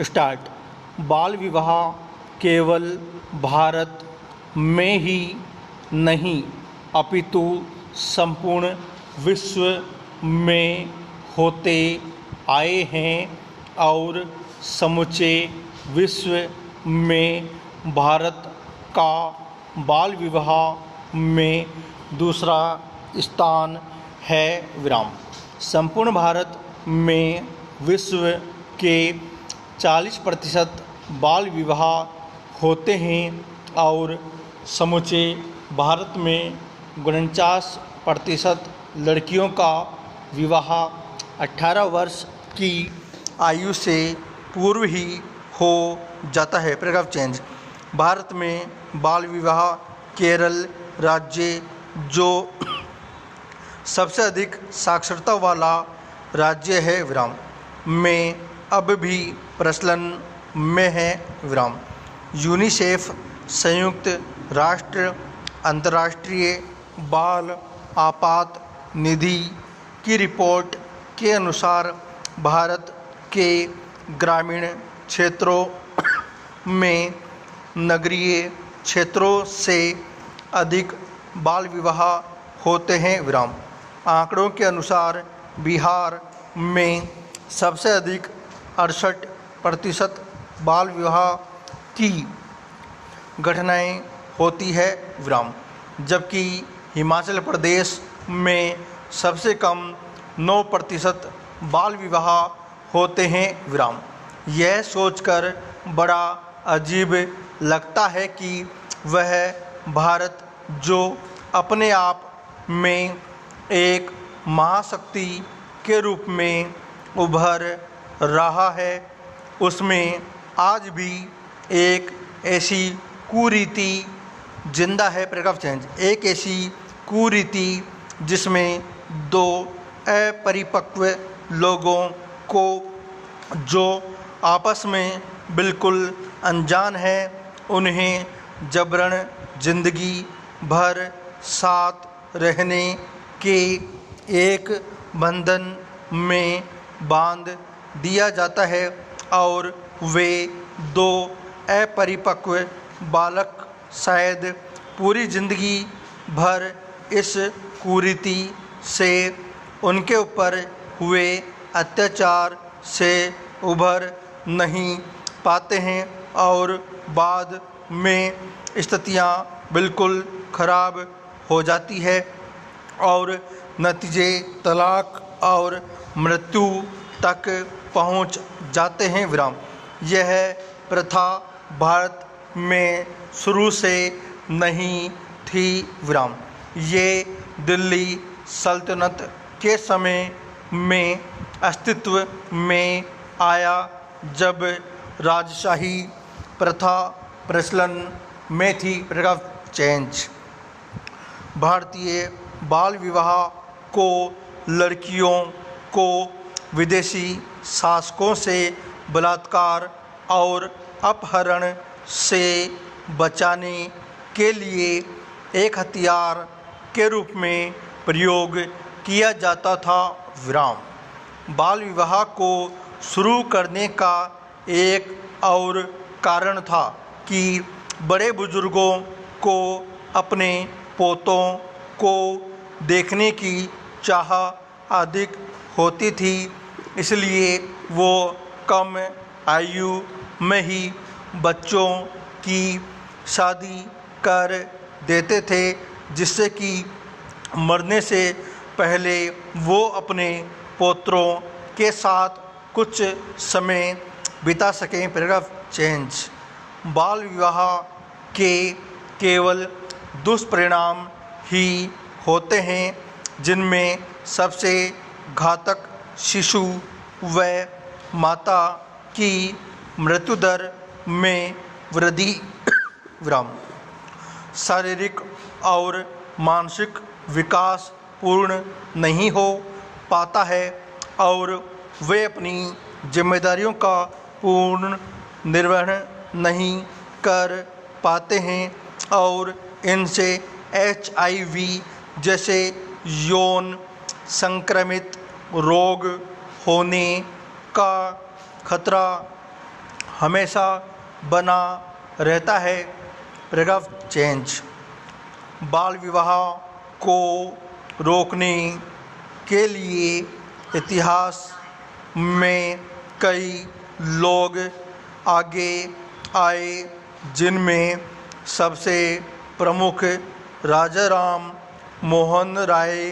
Start. बाल विवाह केवल भारत में ही नहीं अपितु संपूर्ण विश्व में होते आए हैं और समूचे विश्व में भारत का बाल विवाह में दूसरा स्थान है। विराम। संपूर्ण भारत में विश्व के 40% बाल विवाह होते हैं और समूचे भारत में 49% लड़कियों का विवाह 18 वर्ष की आयु से पूर्व ही हो जाता है। Paragraph change. भारत में बाल विवाह केरल राज्य, जो सबसे अधिक साक्षरता वाला राज्य है, विराम, में अब भी प्रचलन में है। विराम। यूनिसेफ संयुक्त राष्ट्र अंतर्राष्ट्रीय बाल आपात निधि की रिपोर्ट के अनुसार भारत के ग्रामीण क्षेत्रों में नगरीय क्षेत्रों से अधिक बाल विवाह होते हैं। विराम। आंकड़ों के अनुसार बिहार में सबसे अधिक 68% बाल विवाह की घटनाएं होती है। विराम। जबकि हिमाचल प्रदेश में सबसे कम 9% बाल विवाह होते हैं। विराम। यह सोचकर बड़ा अजीब लगता है कि वह भारत, जो अपने आप में एक महाशक्ति के रूप में उभर रहा है, उसमें आज भी एक ऐसी कुरीति जिंदा है। Paragraph change. एक ऐसी कुरीति जिसमें दो अपरिपक्व लोगों को, जो आपस में बिल्कुल अनजान है, उन्हें जबरन जिंदगी भर साथ रहने के एक बंधन में बांध दिया जाता है और वे दो अपरिपक्व बालक शायद पूरी जिंदगी भर इस कुरीति से, उनके ऊपर हुए अत्याचार से उभर नहीं पाते हैं और बाद में स्थितियां बिल्कुल खराब हो जाती है और नतीजे तलाक और मृत्यु तक पहुंच जाते हैं। विराम। यह प्रथा भारत में शुरू से नहीं थी। विराम। ये दिल्ली सल्तनत के समय में अस्तित्व में आया, जब राजशाही प्रथा प्रचलन में थी। Paragraph change. भारतीय बाल विवाह को लड़कियों को विदेशी शासकों से बलात्कार और अपहरण से बचाने के लिए एक हथियार के रूप में प्रयोग किया जाता था। विराम। बाल विवाह को शुरू करने का एक और कारण था कि बड़े बुजुर्गों को अपने पोतों को देखने की चाह अधिक होती थी, इसलिए वो कम आयु में ही बच्चों की शादी कर देते थे, जिससे कि मरने से पहले वो अपने पोत्रों के साथ कुछ समय बिता सकें। Paragraph change. बाल विवाह के केवल दुष्परिणाम ही होते हैं, जिनमें सबसे घातक शिशु व माता की मृत्यु दर में वृद्धि। विराम। शारीरिक और मानसिक विकास पूर्ण नहीं हो पाता है और वे अपनी जिम्मेदारियों का पूर्ण निर्वहन नहीं कर पाते हैं और इनसे HIV जैसे यौन संक्रमित रोग होने का खतरा हमेशा बना रहता है। Paragraph change. बाल विवाह को रोकने के लिए इतिहास में कई लोग आगे आए, जिनमें सबसे प्रमुख राजाराम मोहन राय,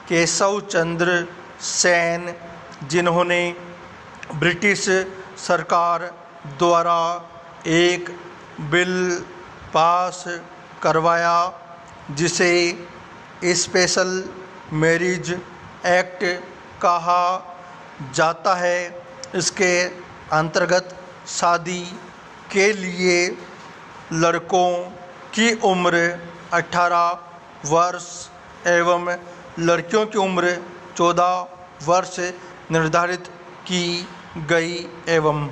केशव चंद्र सेन, जिन्होंने ब्रिटिश सरकार द्वारा एक बिल पास करवाया जिसे स्पेशल मैरिज एक्ट कहा जाता है। इसके अंतर्गत शादी के लिए लड़कों की उम्र 18 वर्ष एवं लड़कियों की उम्र 14 वर्ष निर्धारित की गई एवं